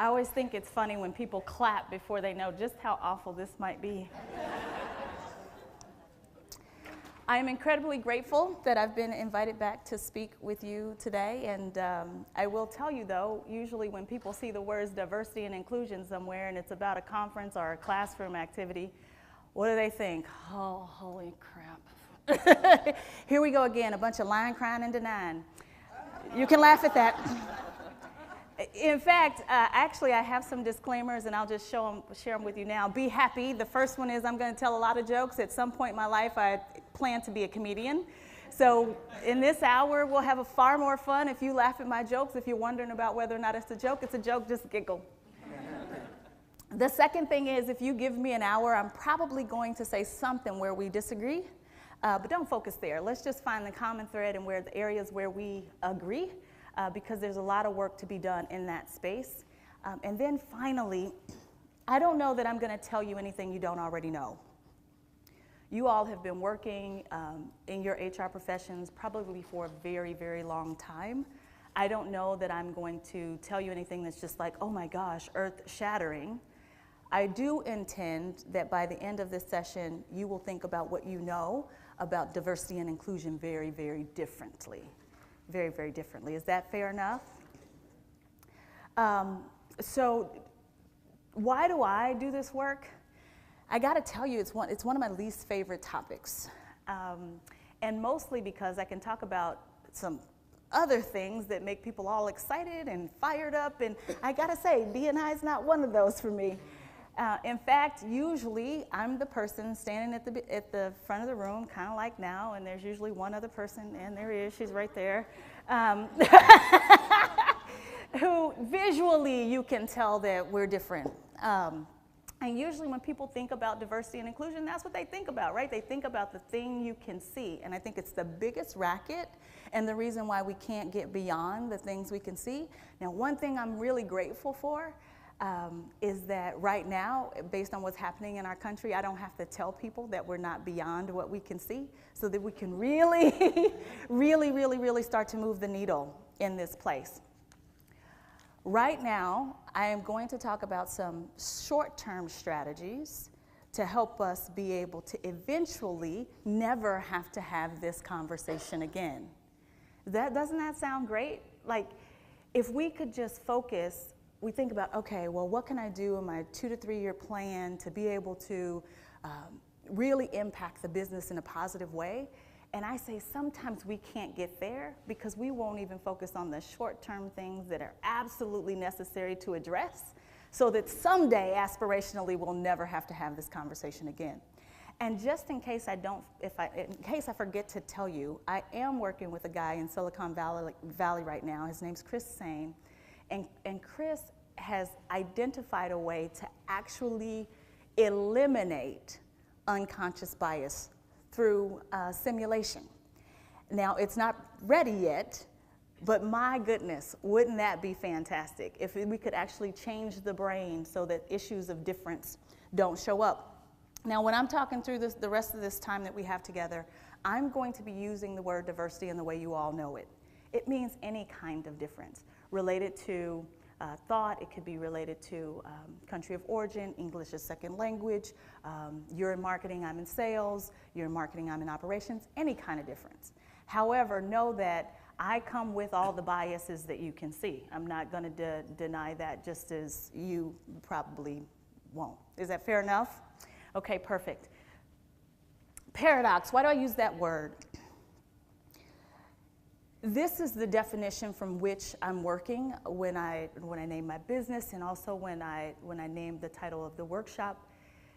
I always think it's funny when people clap before they know just how awful this might be. I am incredibly grateful that I've been invited back to speak with you today, and I will tell you though, usually when people see the words diversity and inclusion somewhere and it's about a conference or a classroom activity, what do they think? Oh, holy crap. Here we go again, a bunch of lying, crying, and denying. You can laugh at that. In fact, actually, I have some disclaimers, and I'll just share them with you now. Be happy. The first one is I'm going to tell a lot of jokes. At some point in my life, I plan to be a comedian. So in this hour, we'll have far more fun if you laugh at my jokes. If you're wondering about whether or not it's a joke, just giggle. The second thing is, if you give me an hour, I'm probably going to say something where we disagree. But don't focus there. Let's just find the common thread and where the areas where we agree. Because there's a lot of work to be done in that space. And then finally, I don't know that I'm going to tell you anything you don't already know. You all have been working in your HR professions probably for a very, very long time. I don't know that I'm going to tell you anything that's just like, oh my gosh, earth-shattering. I do intend that by the end of this session, you will think about what you know about diversity and inclusion very, very differently. Very, very differently. Is that fair enough? So why do I do this work? I got to tell you, it's one of my least favorite topics. And mostly because I can talk about some other things that make people all excited and fired up. And I got to say, D&I is not one of those for me. In fact, usually I'm the person standing at the front of the room, kind of like now, and there's usually one other person, and there is, she's right there, who visually you can tell that we're different. And usually when people think about diversity and inclusion, that's what they think about, right? They think about the thing you can see, and I think it's the biggest racket and the reason why we can't get beyond the things we can see. Now, one thing I'm really grateful for is that right now, based on what's happening in our country, I don't have to tell people that we're not beyond what we can see, so that we can really, really start to move the needle in this place. Right now, I am going to talk about some short-term strategies to help us be able to eventually never have to have this conversation again. Doesn't that sound great? Like, if we could just focus. We think about, okay, well, what can I do in my 2 to 3 year plan to be able to really impact the business in a positive way? And I say sometimes we can't get there because we won't even focus on the short-term things that are absolutely necessary to address, so that someday, aspirationally, we'll never have to have this conversation again. And just in case in case I forget to tell you, I am working with a guy in Silicon Valley right now. His name's Chris Sane. And Chris has identified a way to actually eliminate unconscious bias through simulation. Now, it's not ready yet, but my goodness, wouldn't that be fantastic if we could actually change the brain so that issues of difference don't show up. Now, when I'm talking through the rest of this time that we have together, I'm going to be using the word diversity in the way you all know it. It means any kind of difference. Related to thought, it could be related to country of origin, English as second language, you're in marketing, I'm in sales, you're in marketing, I'm in operations, any kind of difference. However, know that I come with all the biases that you can see. I'm not going to deny that, just as you probably won't. Is that fair enough? Okay, perfect. Paradox, why do I use that word? This is the definition from which I'm working when I name my business, and also when I name the title of the workshop,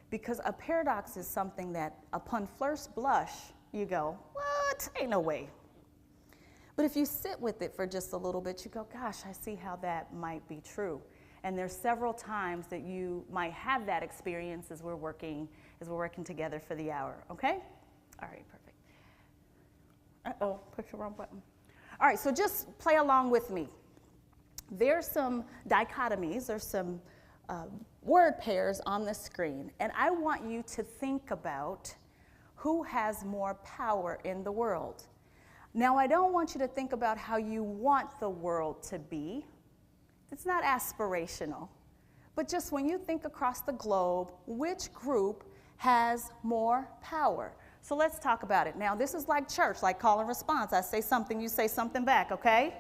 because a paradox is something that upon first blush you go, what? Ain't no way. But if you sit with it for just a little bit, you go, gosh, I see how that might be true. And there's several times that you might have that experience as we're working together for the hour. Okay? All right, perfect. Uh-oh, push the wrong button. All right, so just play along with me. There's some dichotomies, there's some word pairs on the screen, and I want you to think about who has more power in the world. Now, I don't want you to think about how you want the world to be. It's not aspirational. but just when you think across the globe, which group has more power? So let's talk about it. Now, this is like church, like call and response. I say something, you say something back, okay?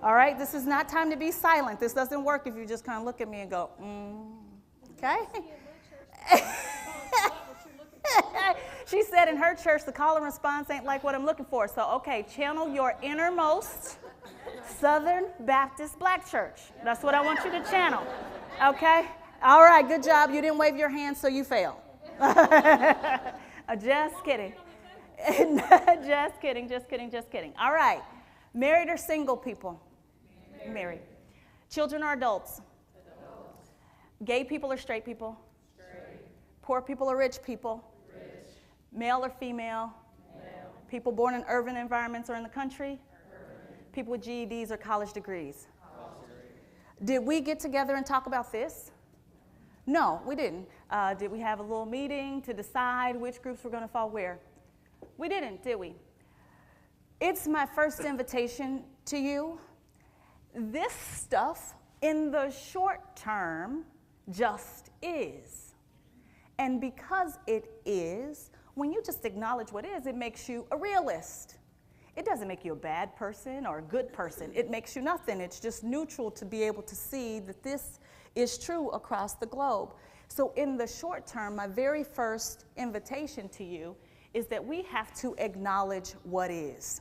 All right, this is not time to be silent. This doesn't work if you just kind of look at me and go, okay? She said in her church, the call and response ain't like what I'm looking for. So, okay, channel your innermost Southern Baptist Black Church. That's what I want you to channel, okay? All right, good job. You didn't wave your hand, so you failed. Just kidding. Just kidding, just kidding, just kidding. All right, married or single people? Married. Children or adults? Gay people or straight people? Straight. Poor people or rich people? Rich. Male or female? Male. People born in urban environments or in the country? Urban. People with GEDs or college degrees? Did we get together and talk about this? No, we didn't. Did we have a little meeting to decide which groups were going to fall where? We didn't, did we? It's my first invitation to you. This stuff in the short term just is. And because it is, when you just acknowledge what is, it makes you a realist. It doesn't make you a bad person or a good person. It makes you nothing. It's just neutral to be able to see that this is true across the globe. So in the short term, my very first invitation to you is that we have to acknowledge what is.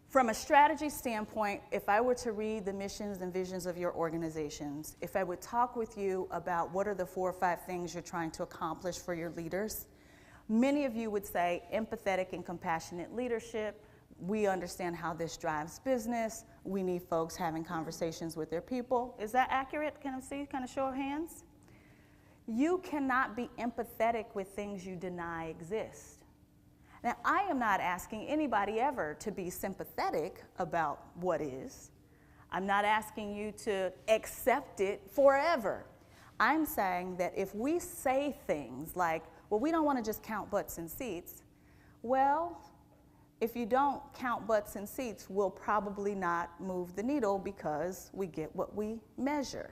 From a strategy standpoint, if I were to read the missions and visions of your organizations, if I would talk with you about what are the 4 or 5 things you're trying to accomplish for your leaders, many of you would say empathetic and compassionate leadership. We understand how this drives business. We need folks having conversations with their people. Is that accurate? Can I see? Kind of show of hands? You cannot be empathetic with things you deny exist. Now, I am not asking anybody ever to be sympathetic about what is. I'm not asking you to accept it forever. I'm saying that if we say things like, well, we don't want to just count butts and seats, well, if you don't count butts and seats, we'll probably not move the needle because we get what we measure.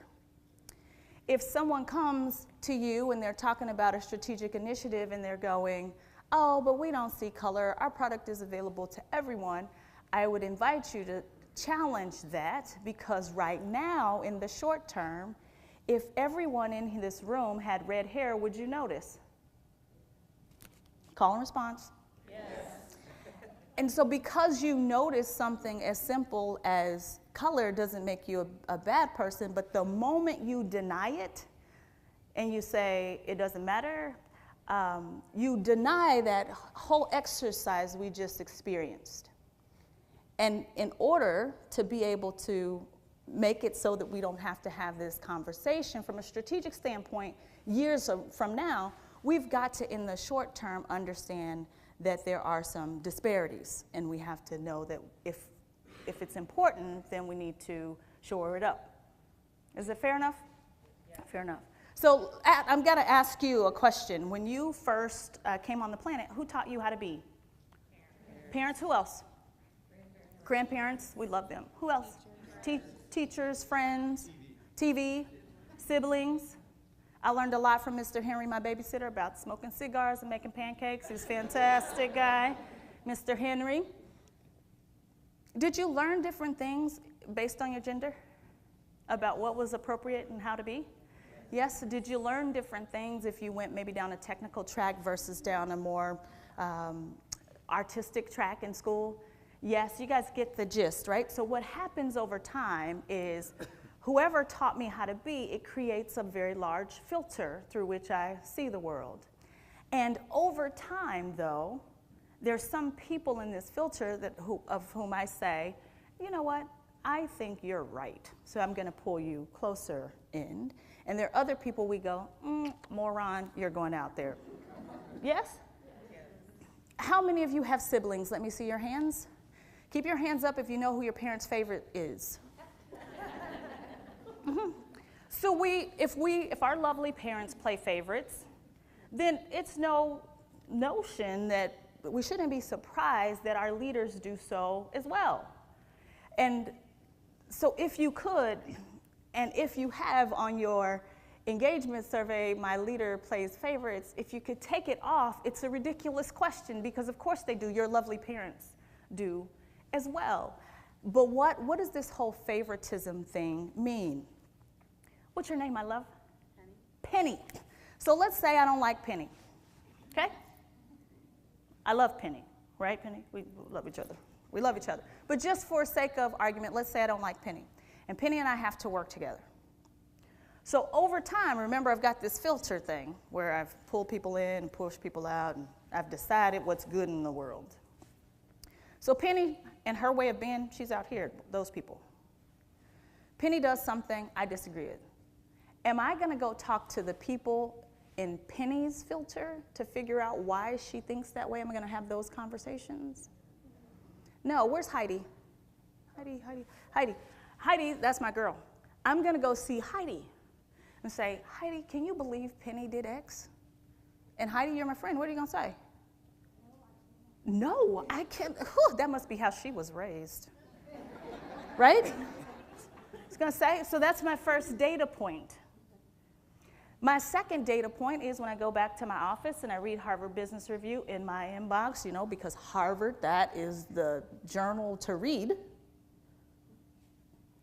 If someone comes to you and they're talking about a strategic initiative and they're going, oh, but we don't see color, our product is available to everyone, I would invite you to challenge that, because right now, in the short term, if everyone in this room had red hair, would you notice? Call and response. Yes. And so because you notice something as simple as color doesn't make you a bad person, but the moment you deny it and you say it doesn't matter, you deny that whole exercise we just experienced. And in order to be able to make it so that we don't have to have this conversation from a strategic standpoint years from now, we've got to, in the short term, understand that there are some disparities. And we have to know that if it's important, then we need to shore it up. Is it fair enough? Yeah. Fair enough. So I'm going to ask you a question. When you first came on the planet, who taught you how to be? Parents. Who else? Grandparents. We love them. Who else? Teachers, friends, TV, siblings. I learned a lot from Mr. Henry, my babysitter, about smoking cigars and making pancakes. He's a fantastic guy, Mr. Henry. Did you learn different things based on your gender about what was appropriate and how to be? Yes. Did you learn different things if you went maybe down a technical track versus down a more artistic track in school? Yes, you guys get the gist, right? So what happens over time is whoever taught me how to be, it creates a very large filter through which I see the world. And over time, though, there's some people in this filter of whom I say, you know what, I think you're right, so I'm going to pull you closer in. And there are other people we go, moron, you're going out there. Yes? How many of you have siblings? Let me see your hands. Keep your hands up if you know who your parent's favorite is. Mm-hmm. So if our lovely parents play favorites, then it's no notion that we shouldn't be surprised that our leaders do so as well. And so if you could, And if you have on your engagement survey, my leader plays favorites, if you could take it off, it's a ridiculous question because of course they do. Your lovely parents do as well. But what does this whole favoritism thing mean? What's your name, my love? Penny. Penny. So let's say I don't like Penny, okay? I love Penny, right, Penny? We love each other. We love each other. But just for sake of argument, let's say I don't like Penny. And Penny and I have to work together. So over time, remember I've got this filter thing where I've pulled people in and pushed people out, and I've decided what's good in the world. So Penny and her way of being, she's out here, those people. Penny does something I disagree with. Am I going to go talk to the people in Penny's filter to figure out why she thinks that way? Am I going to have those conversations? No, where's Heidi? Heidi, that's my girl. I'm going to go see Heidi and say, Heidi, can you believe Penny did X? And Heidi, you're my friend. What are you going to say? No, I can't. Whew, that must be how she was raised. Right? I was going to say, so that's my first data point. My second data point is when I go back to my office and I read Harvard Business Review in my inbox, you know, because Harvard, that is the journal to read.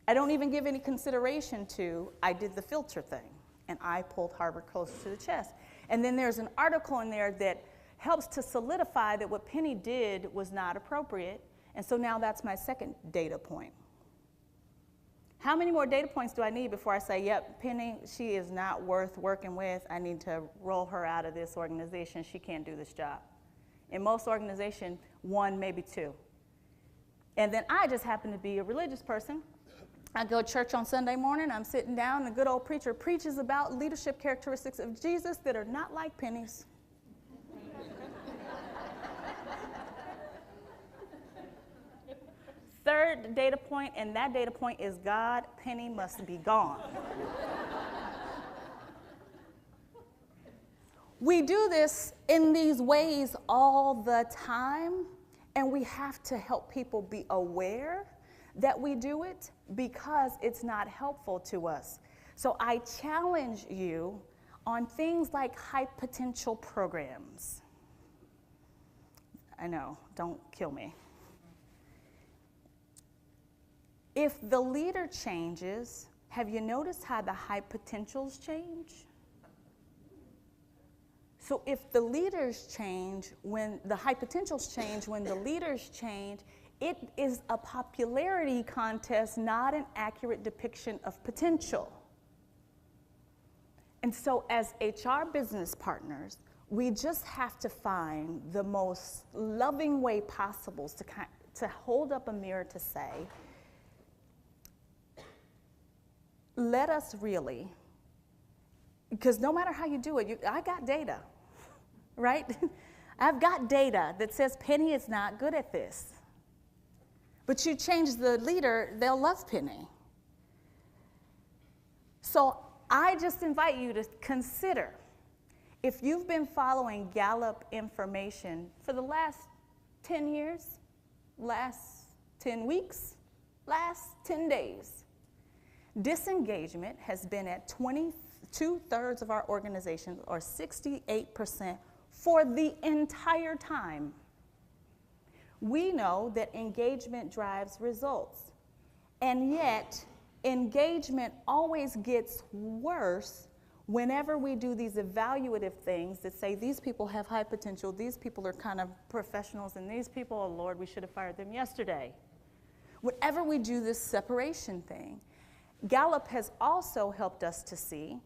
I don't even give any consideration to, I did the filter thing, and I pulled Harvard close to the chest. And then there's an article in there that helps to solidify that what Penny did was not appropriate, and so now that's my second data point. How many more data points do I need before I say, yep, Penny, she is not worth working with. I need to roll her out of this organization. She can't do this job. In most organizations, 1, maybe 2. And then I just happen to be a religious person. I go to church on Sunday morning, I'm sitting down, and the good old preacher preaches about leadership characteristics of Jesus that are not like Penny's. Third data point, and that data point is God, Penny must be gone. We do this in these ways all the time, and we have to help people be aware that we do it because it's not helpful to us. So I challenge you on things like high potential programs. I know, don't kill me. If the leader changes, have you noticed how the high potentials change? So if the leaders change, when the high potentials change, when the leaders change, it is a popularity contest, not an accurate depiction of potential. And so as HR business partners, we just have to find the most loving way possible to hold up a mirror to say, let us really, because no matter how you do it, I got data, right? I've got data that says Penny is not good at this. But you change the leader, they'll love Penny. So I just invite you to consider, if you've been following Gallup information for the last 10 years, last 10 weeks, last 10 days, disengagement has been at 2/3 of our organizations, or 68%, for the entire time. We know that engagement drives results, and yet engagement always gets worse whenever we do these evaluative things that say these people have high potential, these people are kind of professionals, and these people, oh Lord, we should have fired them yesterday. Whenever we do this separation thing, Gallup has also helped us to see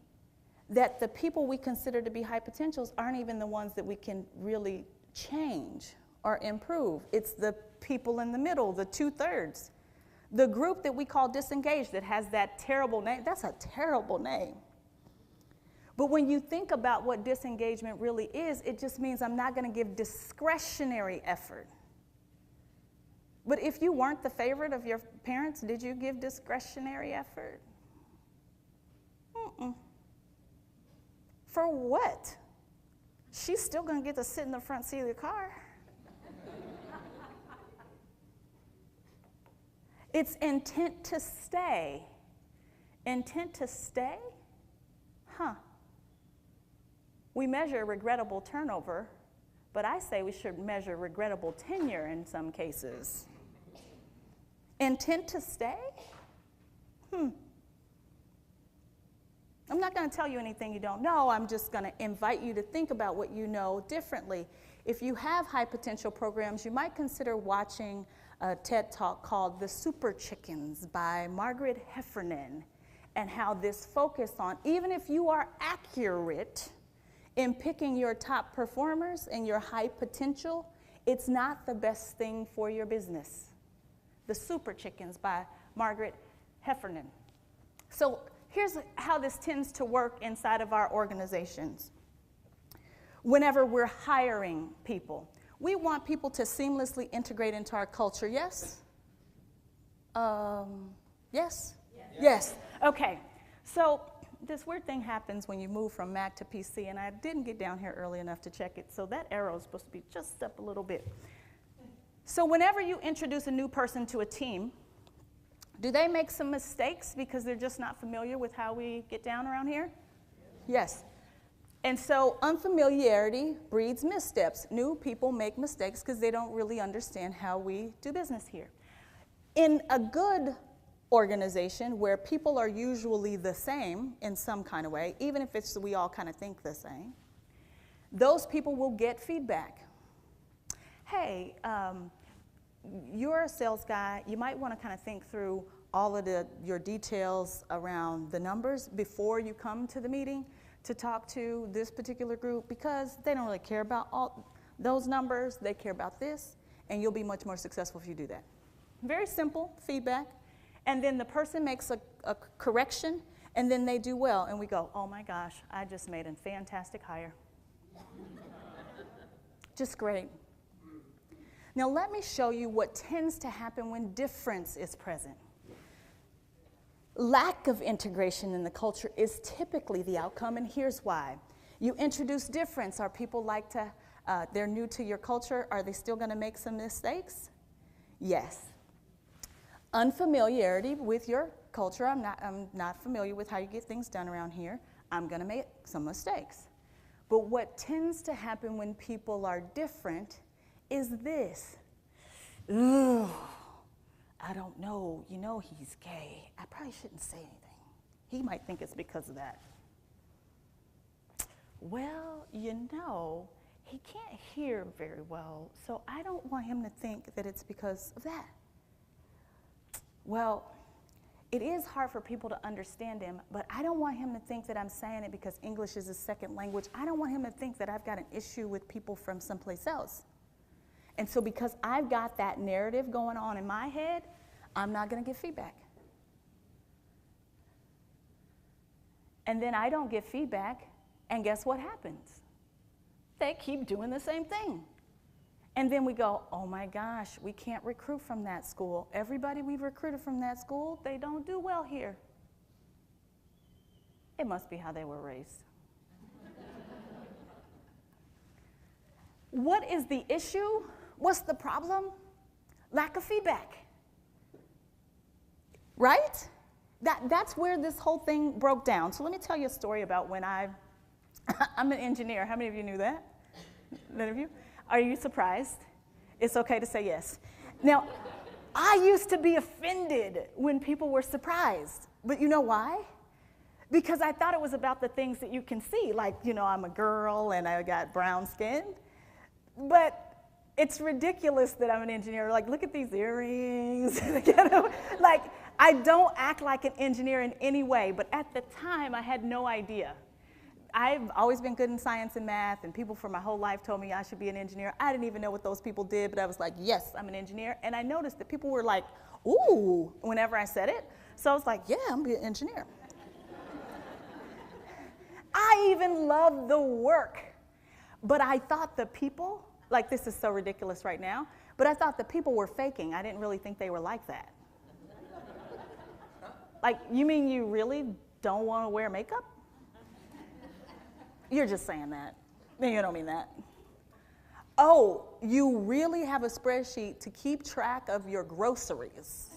that the people we consider to be high potentials aren't even the ones that we can really change or improve. It's the people in the middle, the 2/3. The group that we call disengaged that has that terrible name, that's a terrible name. But when you think about what disengagement really is, it just means I'm not going to give discretionary effort. But if you weren't the favorite of your parents, did you give discretionary effort? Mm-mm. For what? She's still going to get to sit in the front seat of the car. It's intent to stay. Intent to stay? We measure regrettable turnover, but I say we should measure regrettable tenure in some cases. Intent to stay? I'm not going to tell you anything you don't know. I'm just going to invite you to think about what you know differently. If you have high potential programs, you might consider watching a TED Talk called The Super Chickens by Margaret Heffernan, and how this focus on, even if you are accurate in picking your top performers and your high potential, it's not the best thing for your business. The Super Chickens by Margaret Heffernan. So here's how this tends to work inside of our organizations. Whenever we're hiring people, we want people to seamlessly integrate into our culture, yes? Yes? Yes. Okay. So this weird thing happens when you move from Mac to PC, and I didn't get down here early enough to check it, so that arrow is supposed to be just up a little bit. So whenever you introduce a new person to a team, do they make some mistakes because they're just not familiar with how we get down around here? Yes. And so unfamiliarity breeds missteps. New people make mistakes because they don't really understand how we do business here. In a good organization where people are usually the same in some kind of way, even if it's we all kind of think the same, those people will get feedback. Hey, you're a sales guy. You might want to kind of think through all of your details around the numbers before you come to the meeting to talk to this particular group, because they don't really care about all those numbers. They care about this, and you'll be much more successful if you do that. Very simple feedback. And then the person makes a correction, and then they do well, and we go, oh my gosh, I just made a fantastic hire. Just great. Now let me show you what tends to happen when difference is present. Lack of integration in the culture is typically the outcome, and here's why. You introduce difference. Are people they're new to your culture, are they still going to make some mistakes? Yes. Unfamiliarity with your culture. I'm not familiar with how you get things done around here. I'm going to make some mistakes. But what tends to happen when people are different is this. Ugh, I don't know. You know he's gay. I probably shouldn't say anything. He might think it's because of that. Well, you know, he can't hear very well, so I don't want him to think that it's because of that. Well, it is hard for people to understand him, but I don't want him to think that I'm saying it because English is his second language. I don't want him to think that I've got an issue with people from someplace else. And so because I've got that narrative going on in my head, I'm not going to give feedback. And then I don't give feedback, and guess what happens? They keep doing the same thing. And then we go, oh my gosh, we can't recruit from that school. Everybody we've recruited from that school, they don't do well here. It must be how they were raised. What is the issue? What's the problem? Lack of feedback. Right? That's where this whole thing broke down. So let me tell you a story about when I'm an engineer. How many of you knew that? None of you? Are you surprised? It's okay to say yes. Now, I used to be offended when people were surprised. But you know why? Because I thought it was about the things that you can see. Like, you know, I'm a girl and I got brown skin. But it's ridiculous that I'm an engineer. Like, look at these earrings. You know? Like, I don't act like an engineer in any way. But at the time, I had no idea. I've always been good in science and math, and people for my whole life told me I should be an engineer. I didn't even know what those people did, but I was like, yes, I'm an engineer. And I noticed that people were like, ooh, whenever I said it. So I was like, yeah, I'm an engineer. I even loved the work. But I thought the people, like this is so ridiculous right now, but I thought the people were faking. I didn't really think they were like that. Like, you mean you really don't want to wear makeup? You're just saying that. You don't mean that. Oh, you really have a spreadsheet to keep track of your groceries.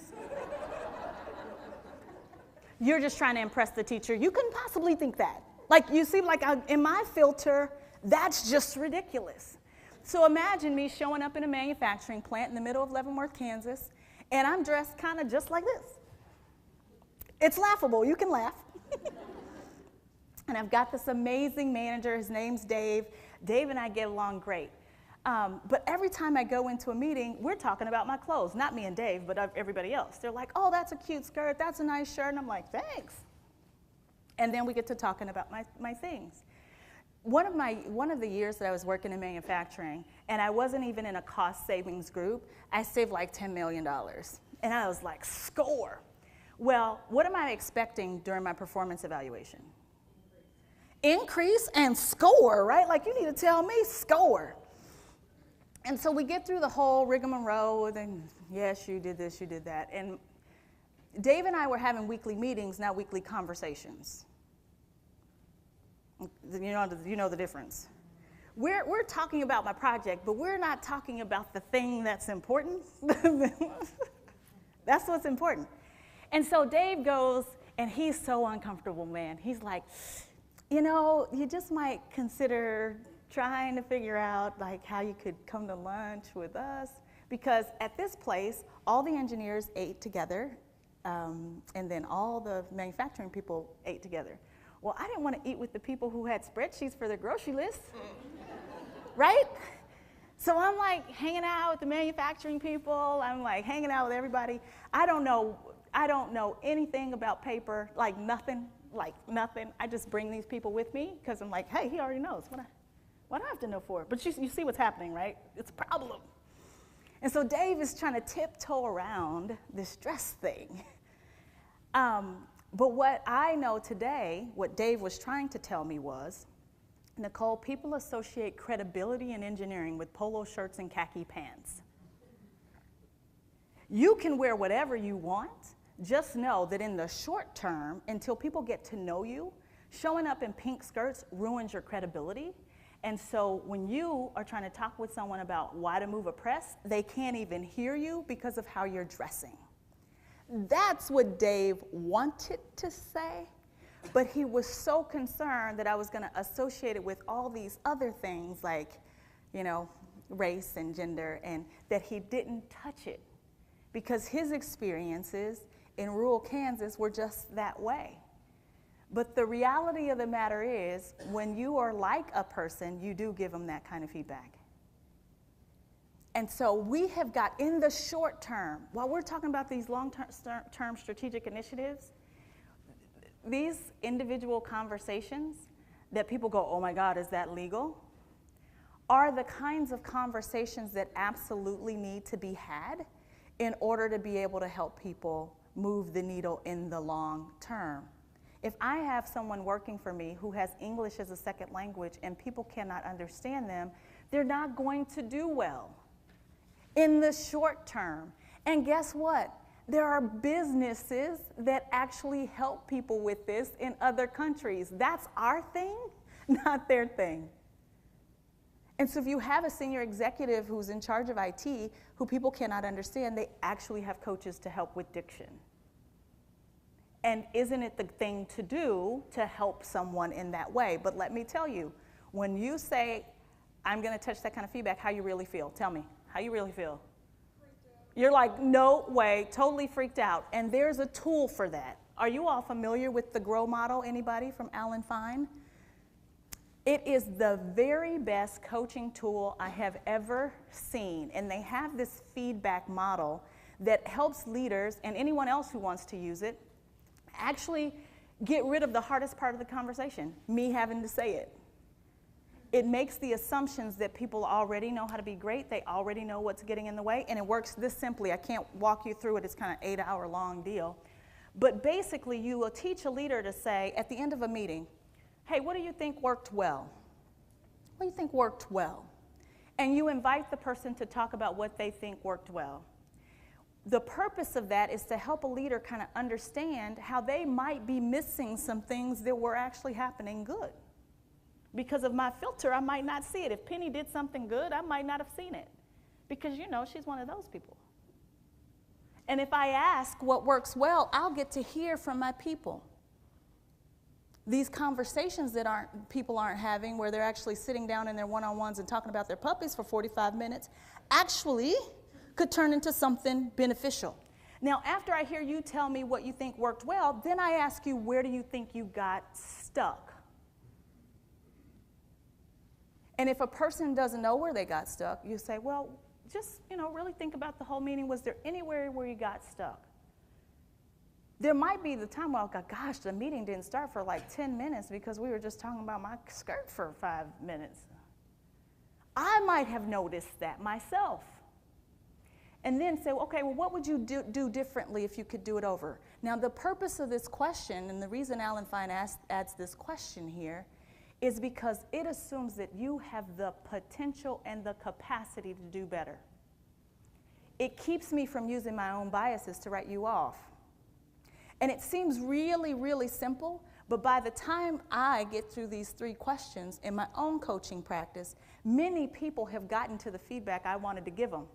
you're just trying to impress the teacher. You couldn't possibly think that. Like, you see, like in my filter, that's just ridiculous. So imagine me showing up in a manufacturing plant in the middle of Leavenworth, Kansas, and I'm dressed kind of just like this. It's laughable. You can laugh. And I've got this amazing manager. His name's Dave. Dave and I get along great. But every time I go into a meeting, we're talking about my clothes. Not me and Dave, but everybody else. They're like, oh, that's a cute skirt. That's a nice shirt. And I'm like, thanks. And then we get to talking about my things. One of the years that I was working in manufacturing, and I wasn't even in a cost savings group, I saved like $10 million. And I was like, score. Well, what am I expecting during my performance evaluation? Increase and score, right? Like, you need to tell me, score. And so we get through the whole rigmarole, and yes, you did this, you did that. And Dave and I were having weekly meetings, not weekly conversations. You know the difference. We're talking about my project, but we're not talking about the thing that's important. That's what's important. And so Dave goes, and he's so uncomfortable, man. He's like, you just might consider trying to figure out like how you could come to lunch with us, because at this place, all the engineers ate together, and then all the manufacturing people ate together. Well, I didn't want to eat with the people who had spreadsheets for their grocery list, right? So I'm like hanging out with the manufacturing people. I'm like hanging out with everybody. I don't know anything about paper, like nothing. I just bring these people with me because I'm like, hey, he already knows. What do I have to know for? But you see what's happening, right? It's a problem. And so Dave is trying to tiptoe around this dress thing. But what I know today, what Dave was trying to tell me was, Nicole, people associate credibility in engineering with polo shirts and khaki pants. You can wear whatever you want. Just know that in the short term, until people get to know you, showing up in pink skirts ruins your credibility. And so when you are trying to talk with someone about why to move a press, they can't even hear you because of how you're dressing. That's what Dave wanted to say, but he was so concerned that I was going to associate it with all these other things like, race and gender, and that he didn't touch it because his experiences in rural Kansas were just that way. But the reality of the matter is, when you are like a person, you do give them that kind of feedback. And so we have got, in the short term, while we're talking about these long-term strategic initiatives, these individual conversations that people go, oh my God, is that legal? Are the kinds of conversations that absolutely need to be had in order to be able to help people move the needle in the long term. If I have someone working for me who has English as a second language and people cannot understand them, they're not going to do well in the short term. And guess what? There are businesses that actually help people with this in other countries. That's our thing, not their thing. And so if you have a senior executive who's in charge of IT who people cannot understand, they actually have coaches to help with diction. And isn't it the thing to do to help someone in that way? But let me tell you, when you say, I'm going to touch that kind of feedback, how you really feel? Tell me, how you really feel? You're like, no way, totally freaked out. And there's a tool for that. Are you all familiar with the GROW model? Anybody from Alan Fine? It is the very best coaching tool I have ever seen. And they have this feedback model that helps leaders and anyone else who wants to use it actually get rid of the hardest part of the conversation, me having to say it. It makes the assumptions that people already know how to be great, they already know what's getting in the way, and it works this simply. I can't walk you through it, it's kind of an 8-hour long deal. But basically, you will teach a leader to say, at the end of a meeting, hey, what do you think worked well? What do you think worked well? And you invite the person to talk about what they think worked well. The purpose of that is to help a leader kind of understand how they might be missing some things that were actually happening good. Because of my filter, I might not see it. If Penny did something good, I might not have seen it. Because, she's one of those people. And if I ask what works well, I'll get to hear from my people. These conversations that people aren't having, where they're actually sitting down in their one-on-ones and talking about their puppies for 45 minutes, actually could turn into something beneficial. Now, after I hear you tell me what you think worked well, then I ask you, where do you think you got stuck? And if a person doesn't know where they got stuck, you say, well, just, really think about the whole meeting. Was there anywhere where you got stuck? There might be the time where, gosh, the meeting didn't start for like 10 minutes because we were just talking about my skirt for 5 minutes. I might have noticed that myself. And then say, okay, well, what would you do differently if you could do it over? Now, the purpose of this question, and the reason Alan Fine adds this question here, is because it assumes that you have the potential and the capacity to do better. It keeps me from using my own biases to write you off. And it seems really, really simple, but by the time I get through these 3 questions in my own coaching practice, many people have gotten to the feedback I wanted to give them.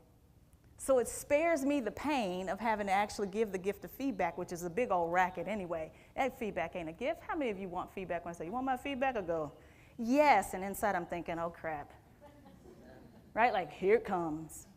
So it spares me the pain of having to actually give the gift of feedback, which is a big old racket anyway. That feedback ain't a gift. How many of you want feedback when I say, you want my feedback? I go, yes, and inside I'm thinking, oh crap. Right, like here it comes.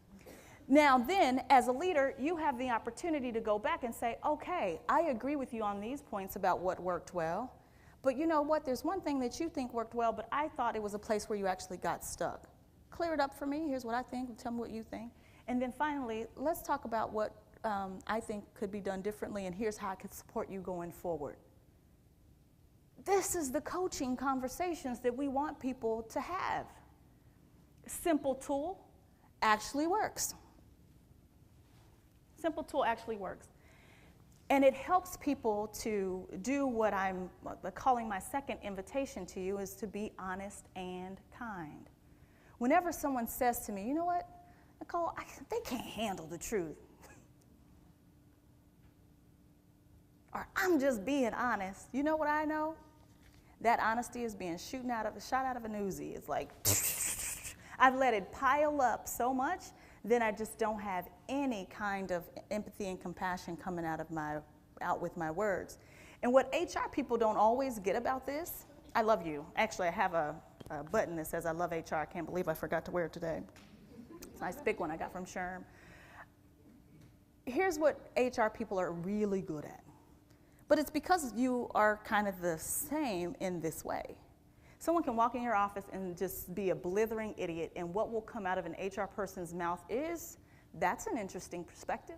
Now then, as a leader, you have the opportunity to go back and say, okay, I agree with you on these points about what worked well, but you know what, there's one thing that you think worked well, but I thought it was a place where you actually got stuck. Clear it up for me, here's what I think, tell me what you think. And then finally, let's talk about what I think could be done differently, and here's how I could support you going forward. This is the coaching conversations that we want people to have. Simple tool actually works. Simple tool actually works. And it helps people to do what I'm calling my second invitation to you, is to be honest and kind. Whenever someone says to me, you know what, Nicole, they can't handle the truth. Or I'm just being honest. You know what I know? That honesty is being shot out of a Uzi. It's like, I've let it pile up so much, then I just don't have any kind of empathy and compassion coming out with my words. And what HR people don't always get about this, I love you. Actually, I have a button that says I love HR. I can't believe I forgot to wear it today. It's a nice big one I got from Sherm. Here's what HR people are really good at. But it's because you are kind of the same in this way. Someone can walk in your office and just be a blithering idiot, and what will come out of an HR person's mouth is, that's an interesting perspective.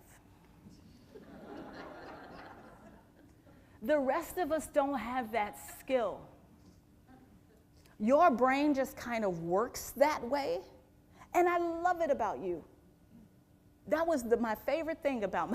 The rest of us don't have that skill. Your brain just kind of works that way, and I love it about you. That was my favorite thing about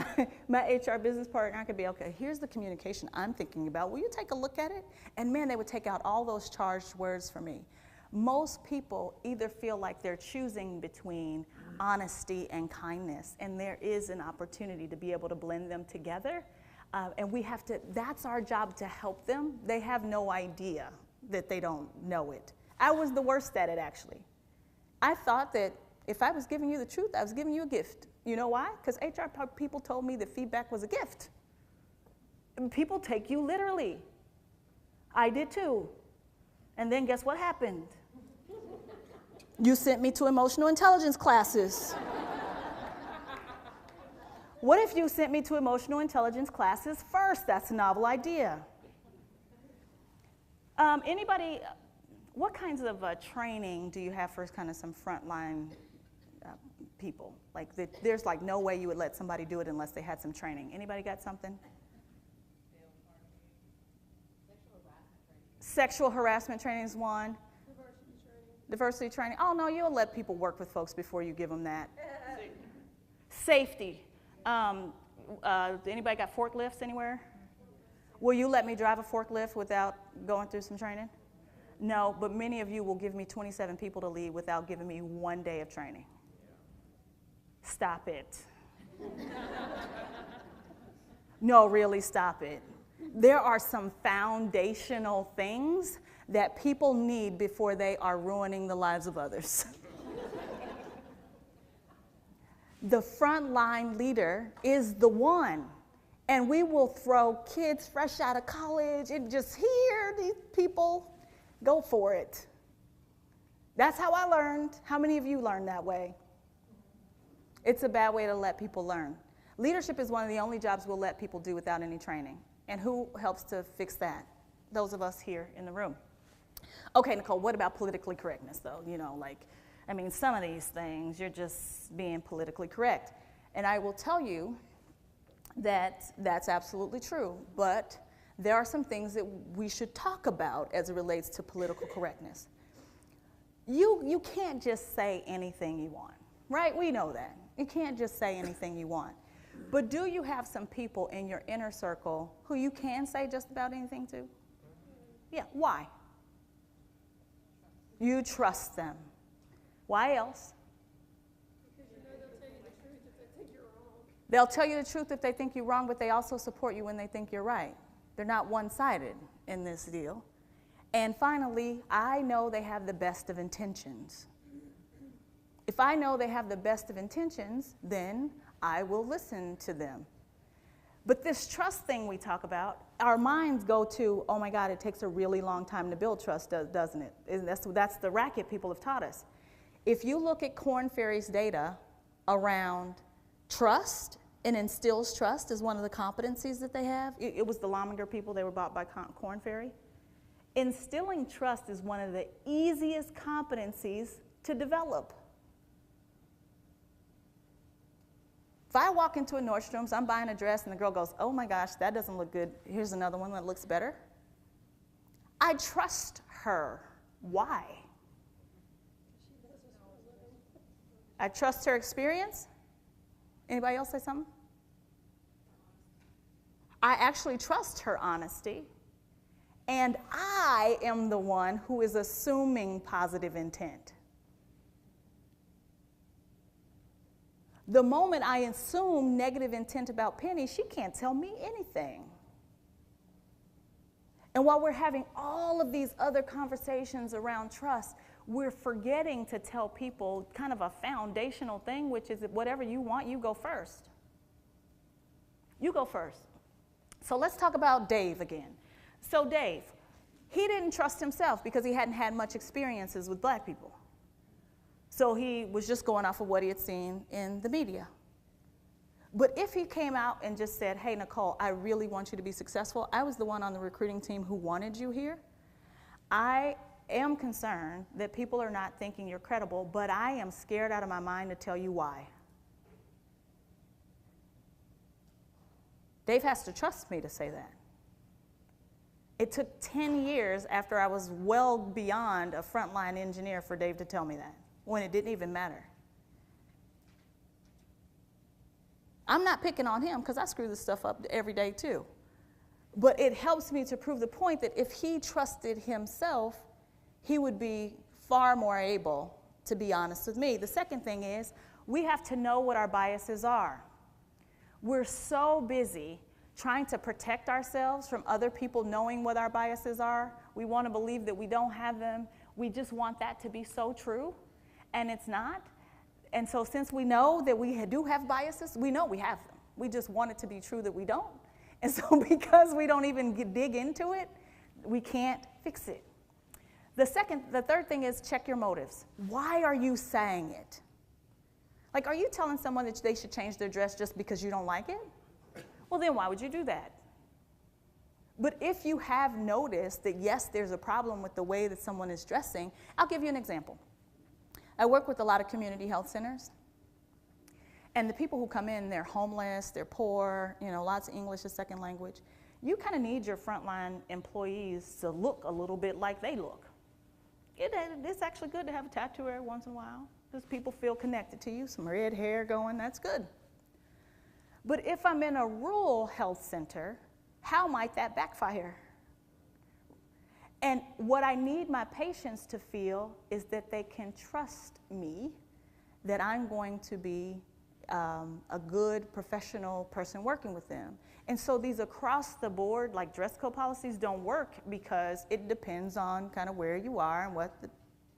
my HR business partner. I could be, okay, here's the communication I'm thinking about. Will you take a look at it? And man, they would take out all those charged words for me. Most people either feel like they're choosing between honesty and kindness, and there is an opportunity to be able to blend them together. And we have to, that's our job, to help them. They have no idea that they don't know it. I was the worst at it, actually. I thought that if I was giving you the truth, I was giving you a gift. You know why? Because HR people told me that feedback was a gift. And people take you literally. I did too. And then guess what happened? You sent me to emotional intelligence classes. What if you sent me to emotional intelligence classes first? That's a novel idea. Anybody, what kinds of training do you have for kind of some frontline people? Like there's like no way you would let somebody do it unless they had some training. Anybody got something? Sexual harassment training is one. Diversity training. Oh no, you'll let people work with folks before you give them that. Safety. Anybody got forklifts anywhere? Will you let me drive a forklift without going through some training? No, but many of you will give me 27 people to lead without giving me 1 day of training. Stop it. No, really, stop it. There are some foundational things that people need before they are ruining the lives of others. the frontline leader is the one. And we will throw kids fresh out of college and just hear these people go for it. That's how I learned. How many of you learned that way? It's a bad way to let people learn. Leadership is one of the only jobs we'll let people do without any training. And who helps to fix that? Those of us here in the room. Okay, Nicole, what about politically correctness, though? You know, like, I mean, some of these things, you're just being politically correct. And I will tell you that that's absolutely true. But there are some things that we should talk about as it relates to political correctness. You can't just say anything you want, right? We know that. You can't just say anything you want. But do you have some people in your inner circle who you can say just about anything to? Yeah, why? You trust them. Why else? Because you know they'll tell you the truth if they think you're wrong. They'll tell you the truth if they think you're wrong, but they also support you when they think you're right. They're not one-sided in this deal. And finally, I know they have the best of intentions. If I know they have the best of intentions, then I will listen to them. But this trust thing we talk about, our minds go to, oh my God, it takes a really long time to build trust, doesn't it? And that's the racket people have taught us. If you look at Korn Ferry's data around trust, and instills trust as one of the competencies that they have. It was the Lominger people, they were bought by Korn Ferry. Instilling trust is one of the easiest competencies to develop. If I walk into a Nordstrom's, I'm buying a dress, and the girl goes, oh my gosh, that doesn't look good. Here's another one that looks better. I trust her. Why? I trust her experience. Anybody else say something? I actually trust her honesty. And I am the one who is assuming positive intent. The moment I assume negative intent about Penny, she can't tell me anything. And while we're having all of these other conversations around trust, we're forgetting to tell people kind of a foundational thing, which is that whatever you want, you go first. You go first. So let's talk about Dave again. So Dave, he didn't trust himself because he hadn't had much experiences with black people. So he was just going off of what he had seen in the media. But if he came out and just said, hey, Nicole, I really want you to be successful. I was the one on the recruiting team who wanted you here. I am concerned that people are not thinking you're credible, but I am scared out of my mind to tell you why. Dave has to trust me to say that. It took 10 years after I was well beyond a frontline engineer for Dave to tell me that, when it didn't even matter. I'm not picking on him because I screw this stuff up every day too. But it helps me to prove the point that if he trusted himself, he would be far more able to be honest with me. The second thing is we have to know what our biases are. We're so busy trying to protect ourselves from other people knowing what our biases are. We want to believe that we don't have them. We just want that to be so true, and it's not. And so since we know that we do have biases, we know we have them. We just want it to be true that we don't. And so because we don't even dig into it, we can't fix it. The third thing is check your motives. Why are you saying it? Like, are you telling someone that they should change their dress just because you don't like it? Well, then why would you do that? But if you have noticed that, yes, there's a problem with the way that someone is dressing, I'll give you an example. I work with a lot of community health centers. And the people who come in, they're homeless, they're poor, lots of English as second language. You kind of need your frontline employees to look a little bit like they look. It's actually good to have a tattoo every once in a while. Because people feel connected to you, some red hair going, that's good. But if I'm in a rural health center, how might that backfire? And what I need my patients to feel is that they can trust me, that I'm going to be a good professional person working with them. And so these across the board, like dress code policies, don't work because it depends on kind of where you are and what the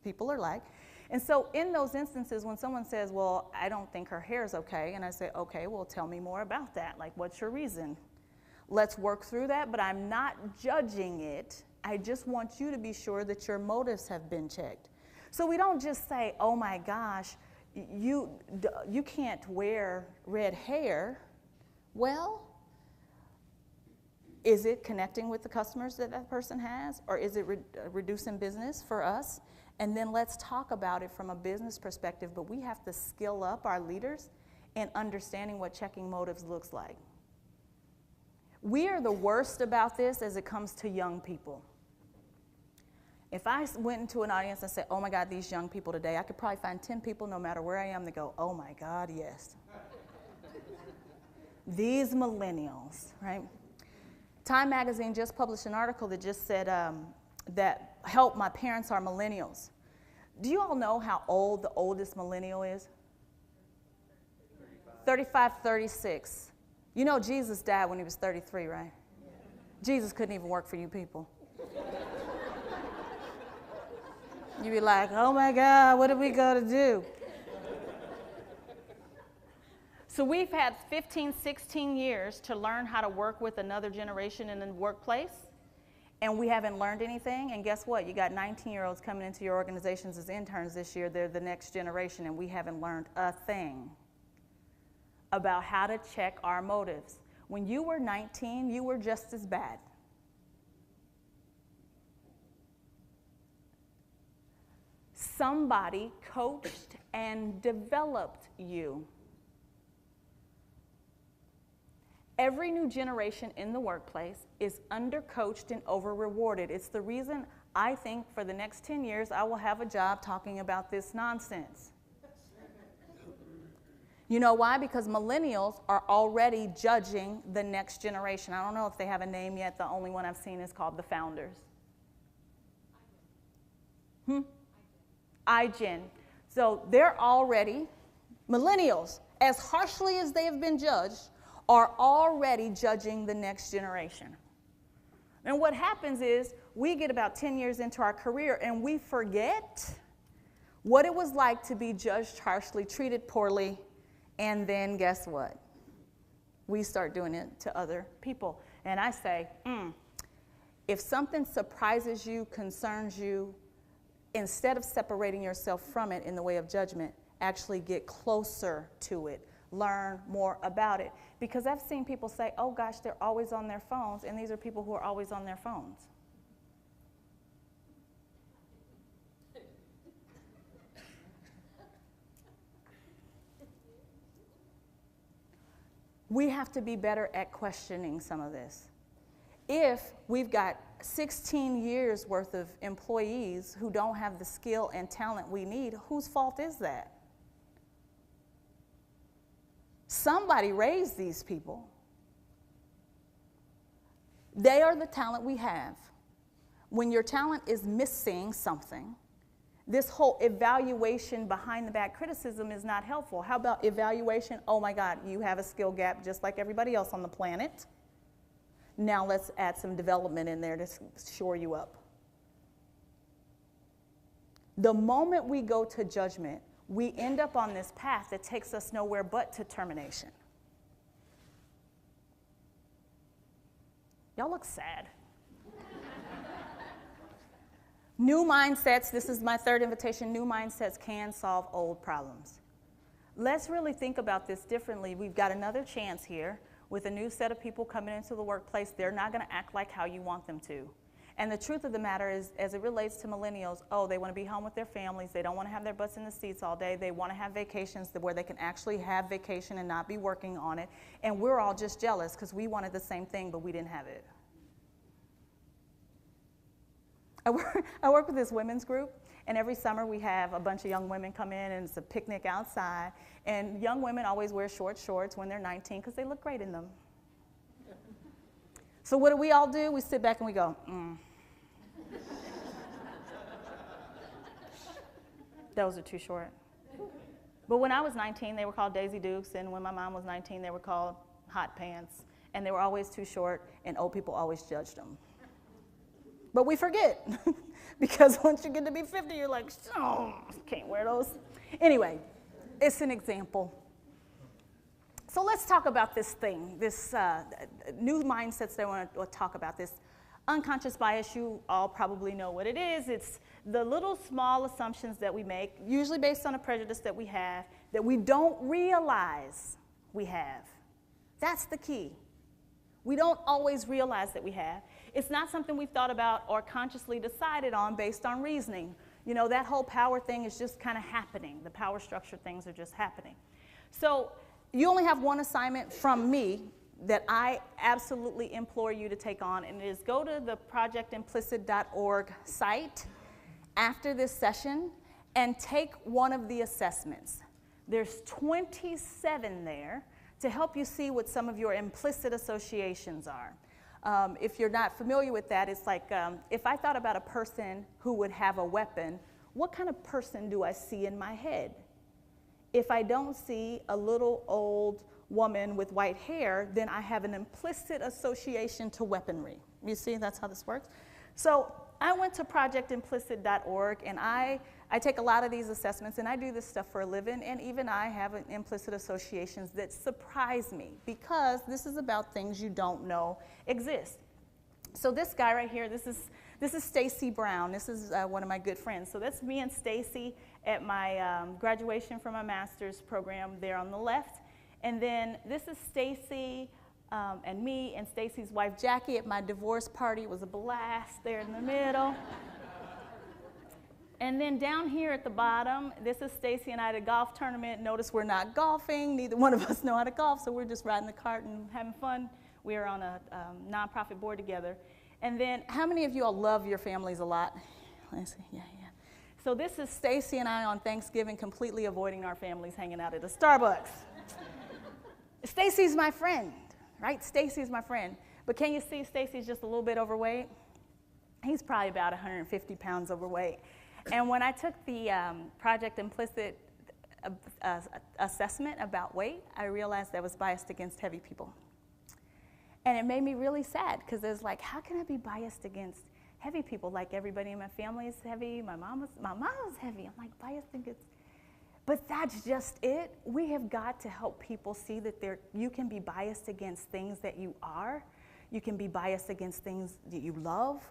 people are like. And so in those instances, when someone says, well, I don't think her hair is okay, and I say, okay, well, tell me more about that. Like, what's your reason? Let's work through that, but I'm not judging it. I just want you to be sure that your motives have been checked. So we don't just say, oh my gosh, you can't wear red hair. Well, is it connecting with the customers that that person has, or is it reducing business for us? And then let's talk about it from a business perspective, but we have to skill up our leaders in understanding what checking motives looks like. We are the worst about this as it comes to young people. If I went into an audience and said, oh my God, these young people today, I could probably find 10 people, no matter where I am, that go, oh my God, yes. These millennials, right? Time magazine just published an article that just said that help, my parents are millennials. Do you all know how old the oldest millennial is? 35, 36. You know Jesus died when he was 33, right? Jesus couldn't even work for you people. You'd be like, oh my God, what are we going to do? So we've had 15, 16 years to learn how to work with another generation in the workplace, and we haven't learned anything. And guess what? You got 19-year-olds coming into your organizations as interns this year. They're the next generation, and we haven't learned a thing about how to check our motives. When you were 19, you were just as bad. Somebody coached and developed you. Every new generation in the workplace is undercoached and over-rewarded. It's the reason I think for the next 10 years I will have a job talking about this nonsense. You know why? Because millennials are already judging the next generation. I don't know if they have a name yet. The only one I've seen is called the Founders. iGen. So they're already, millennials, as harshly as they have been judged, are already judging the next generation. And what happens is we get about 10 years into our career and we forget what it was like to be judged harshly, treated poorly, and then guess what? We start doing it to other people. And I say, if something surprises you, concerns you, instead of separating yourself from it in the way of judgment, actually get closer to it. Learn more about it. Because I've seen people say, oh gosh, they're always on their phones, and these are people who are always on their phones. We have to be better at questioning some of this. If we've got 16 years worth of employees who don't have the skill and talent we need, whose fault is that? Somebody raised these people. They are the talent we have. When your talent is missing something, this whole evaluation behind the back criticism is not helpful. How about evaluation? Oh my God, you have a skill gap just like everybody else on the planet. Now let's add some development in there to shore you up. The moment we go to judgment, we end up on this path that takes us nowhere but to termination. Y'all look sad. New mindsets, this is my third invitation, new mindsets can solve old problems. Let's really think about this differently. We've got another chance here with a new set of people coming into the workplace. They're not going to act like how you want them to. And the truth of the matter is, as it relates to millennials, oh, they want to be home with their families. They don't want to have their butts in the seats all day. They want to have vacations where they can actually have vacation and not be working on it. And we're all just jealous because we wanted the same thing, but we didn't have it. I work with this women's group, and every summer we have a bunch of young women come in, and it's a picnic outside. And young women always wear short shorts when they're 19 because they look great in them. So what do? We sit back and we go, Those are too short. But when I was 19, they were called Daisy Dukes, and when my mom was 19, they were called hot pants. And they were always too short, and old people always judged them. But we forget because once you get to be 50, you're like, oh, can't wear those. Anyway, it's an example. So let's talk about this thing, this new mindsets that I want to talk about. This unconscious bias, you all probably know what it is. It's the little small assumptions that we make, usually based on a prejudice that we have, that we don't realize we have. That's the key. We don't always realize that we have. It's not something we've thought about or consciously decided on based on reasoning. You know, that whole power thing is just kind of happening. The power structure things are just happening. So you only have one assignment from me that I absolutely implore you to take on, and it is go to the projectimplicit.org site after this session and take one of the assessments. There's 27 there to help you see what some of your implicit associations are. If you're not familiar with that, it's like if I thought about a person who would have a weapon, what kind of person do I see in my head? If I don't see a little old woman with white hair, then I have an implicit association to weaponry. You see, that's how this works. So I went to projectimplicit.org, and I take a lot of these assessments, and I do this stuff for a living, and even I have implicit associations that surprise me because this is about things you don't know exist. So this guy right here, this is Stacy Brown. This is one of my good friends. So that's me and Stacy at my graduation from my master's program there on the left. And then this is Stacy and me and Stacy's wife Jackie at my divorce party. It was a blast there in the middle. And then down here at the bottom, this is Stacy and I at a golf tournament. Notice we're not golfing. Neither one of us know how to golf, so we're just riding the cart and having fun. We are on a nonprofit board together. And then how many of you all love your families a lot? Let's see, yeah. So this is Stacy and I on Thanksgiving completely avoiding our families hanging out at a Starbucks. Stacy's my friend, right? Stacy's my friend. But can you see Stacy's just a little bit overweight? He's probably about 150 pounds overweight. And when I took the Project Implicit assessment about weight, I realized I was biased against heavy people. And it made me really sad because it's like, how can I be biased against heavy people? Like everybody in my family is heavy. My mom was heavy. I'm like biased against. But that's just it. We have got to help people see that you can be biased against things that you are. You can be biased against things that you love.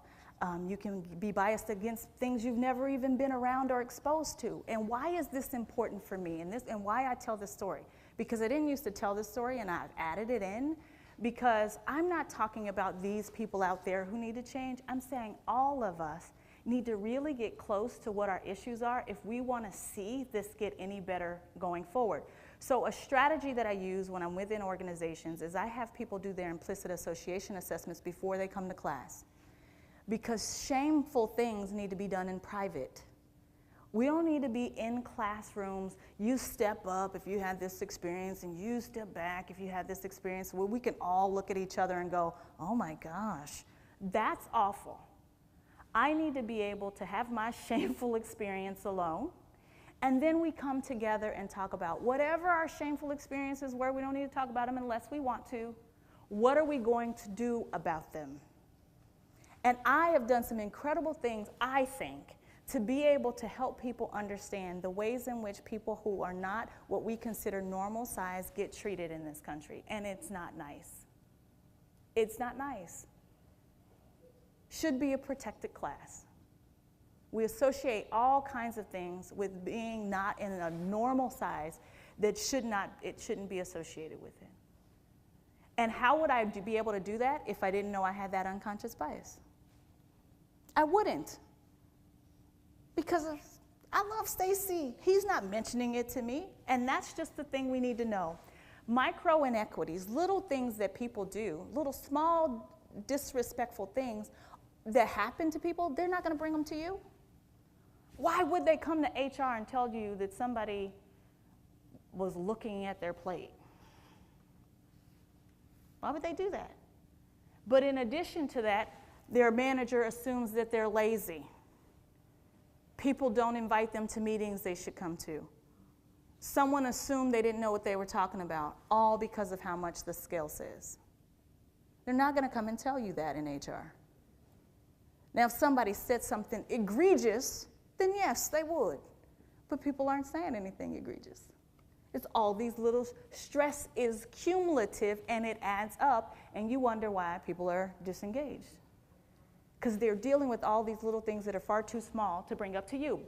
You can be biased against things you've never even been around or exposed to. And why is this important for me? And why I tell this story? Because I didn't used to tell this story, and I've added it in. Because I'm not talking about these people out there who need to change. I'm saying all of us need to really get close to what our issues are if we want to see this get any better going forward. So a strategy that I use when I'm within organizations is I have people do their implicit association assessments before they come to class. Because shameful things need to be done in private. We don't need to be in classrooms. You step up if you had this experience, and you step back if you had this experience, where we can all look at each other and go, oh my gosh, that's awful. I need to be able to have my shameful experience alone, and then we come together and talk about whatever our shameful experiences were. We don't need to talk about them unless we want to. What are we going to do about them? And I have done some incredible things, I think, to be able to help people understand the ways in which people who are not what we consider normal size get treated in this country. And it's not nice. It's not nice. Should be a protected class. We associate all kinds of things with being not in a normal size that it shouldn't be associated with it. And how would I be able to do that if I didn't know I had that unconscious bias? I wouldn't. Because I love Stacy. He's not mentioning it to me. And that's just the thing we need to know. Micro inequities, little things that people do, little small disrespectful things that happen to people, they're not going to bring them to you. Why would they come to HR and tell you that somebody was looking at their plate? Why would they do that? But in addition to that, their manager assumes that they're lazy. People don't invite them to meetings they should come to. Someone assumed they didn't know what they were talking about, all because of how much the scale says. They're not going to come and tell you that in HR. Now, if somebody said something egregious, then yes, they would. But people aren't saying anything egregious. It's all these little, stress is cumulative and it adds up, and you wonder why people are disengaged. Because they're dealing with all these little things that are far too small to bring up to you.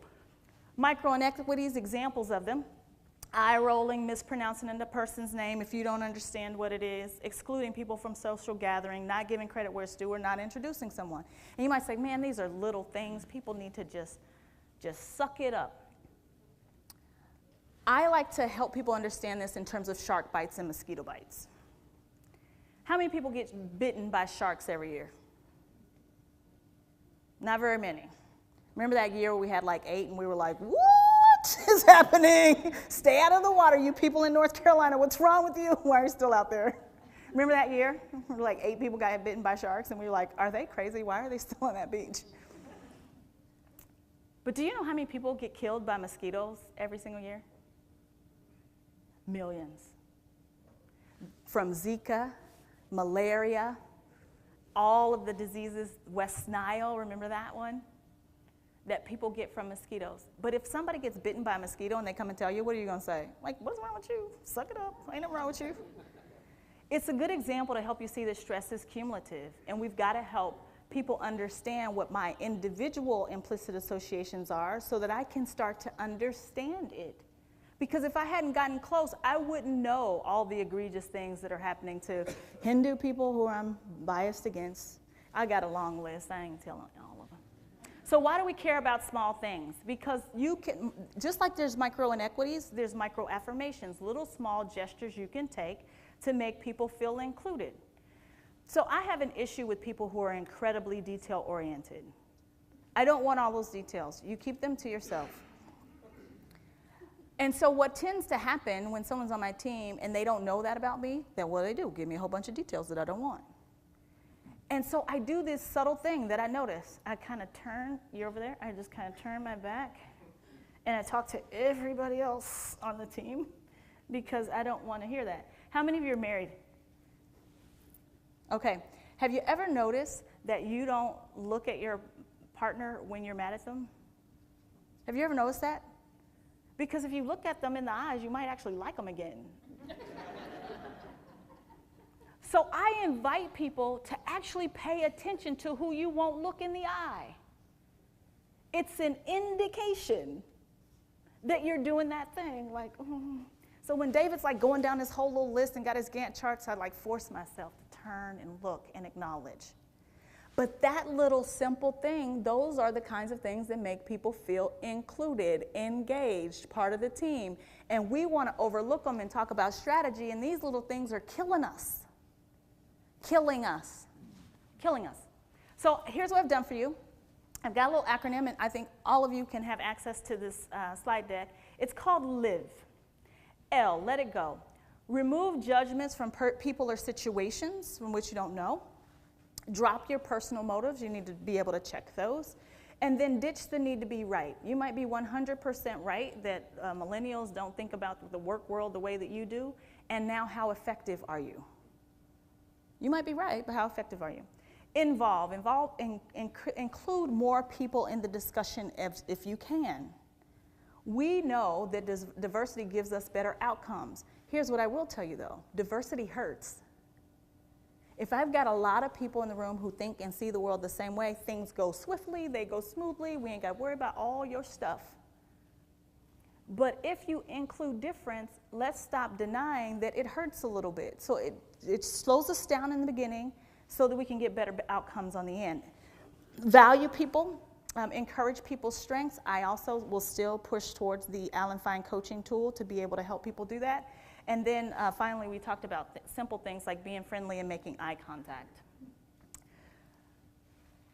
Micro inequities, examples of them. Eye rolling, mispronouncing a person's name if you don't understand what it is, excluding people from social gathering, not giving credit where it's due, or not introducing someone. And you might say, man, these are little things. People need to just suck it up. I like to help people understand this in terms of shark bites and mosquito bites. How many people get bitten by sharks every year? Not very many. Remember that year where we had like 8 and we were like, what is happening? Stay out of the water, you people in North Carolina. What's wrong with you? Why are you still out there? Remember that year? Like 8 people got bitten by sharks and we were like, are they crazy? Why are they still on that beach? But do you know how many people get killed by mosquitoes every single year? Millions. From Zika, malaria, all of the diseases, West Nile, remember that one? That people get from mosquitoes. But if somebody gets bitten by a mosquito and they come and tell you, what are you going to say? Like, what's wrong with you? Suck it up. Ain't nothing wrong with you. It's a good example to help you see that stress is cumulative. And we've got to help people understand what my individual implicit associations are so that I can start to understand it. Because if I hadn't gotten close, I wouldn't know all the egregious things that are happening to Hindu people who I'm biased against. I got a long list. I ain't telling all of them. So why do we care about small things? Because you can, just like there's micro inequities, there's micro affirmations, little small gestures you can take to make people feel included. So I have an issue with people who are incredibly detail oriented. I don't want all those details. You keep them to yourself. And so what tends to happen when someone's on my team and they don't know that about me, then what do they do? Give me a whole bunch of details that I don't want. And so I do this subtle thing that I notice. I kind of turn, you're over there, I just kind of turn my back and I talk to everybody else on the team because I don't want to hear that. How many of you are married? Okay. Have you ever noticed that you don't look at your partner when you're mad at them? Have you ever noticed that? Because if you look at them in the eyes, you might actually like them again. So I invite people to actually pay attention to who you won't look in the eye. It's an indication that you're doing that thing. Like, So when David's like going down this whole little list and got his Gantt charts, I like force myself to turn and look and acknowledge. But that little simple thing, those are the kinds of things that make people feel included, engaged, part of the team. And we want to overlook them and talk about strategy, and these little things are killing us. Killing us. Killing us. So here's what I've done for you. I've got a little acronym, and I think all of you can have access to this slide deck. It's called LIVE. L, let it go. Remove judgments from people or situations from which you don't know. Drop your personal motives. You need to be able to check those. And then ditch the need to be right. You might be 100% right that millennials don't think about the work world the way that you do. And now how effective are you? You might be right, but how effective are you? Include more people in the discussion if you can. We know that diversity gives us better outcomes. Here's what I will tell you though, diversity hurts. If I've got a lot of people in the room who think and see the world the same way, things go swiftly, they go smoothly, we ain't got to worry about all your stuff. But if you include difference, let's stop denying that it hurts a little bit. So it slows us down in the beginning so that we can get better outcomes on the end. Value people, encourage people's strengths. I also will still push towards the Alan Fine coaching tool to be able to help people do that. And then finally, we talked about simple things like being friendly and making eye contact.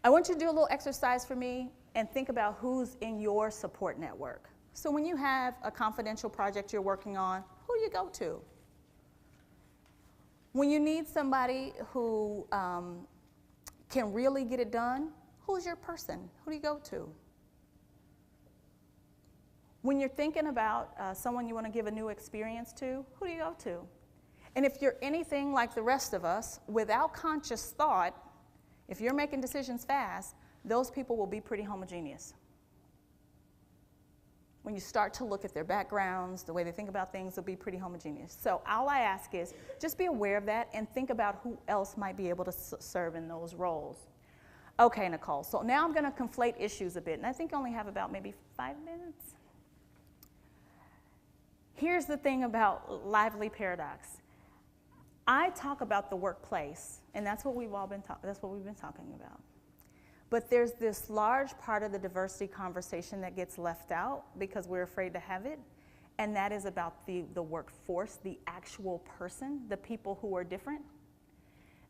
I want you to do a little exercise for me and think about who's in your support network. So when you have a confidential project you're working on, who do you go to? When you need somebody who can really get it done, who's your person? Who do you go to? When you're thinking about someone you want to give a new experience to, who do you go to? And if you're anything like the rest of us, without conscious thought, if you're making decisions fast, those people will be pretty homogeneous. When you start to look at their backgrounds, the way they think about things, they'll be pretty homogeneous. So all I ask is just be aware of that and think about who else might be able to serve in those roles. Okay, Nicole, so now I'm going to conflate issues a bit, and I think I only have about maybe 5 minutes. Here's the thing about lively paradox. I talk about the workplace, and that's what we've been talking about. But there's this large part of the diversity conversation that gets left out because we're afraid to have it, and that is about the workforce, the actual person, the people who are different.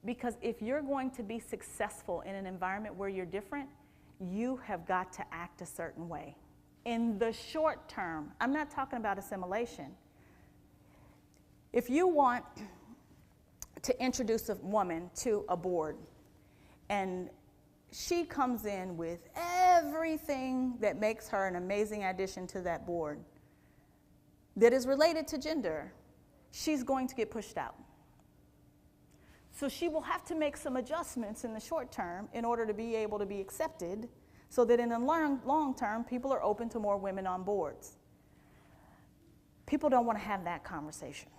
Because if you're going to be successful in an environment where you're different, you have got to act a certain way. In the short term, I'm not talking about assimilation. If you want to introduce a woman to a board, and she comes in with everything that makes her an amazing addition to that board that is related to gender, she's going to get pushed out. So she will have to make some adjustments in the short term in order to be able to be accepted, so that in the long term, people are open to more women on boards. People don't want to have that conversation.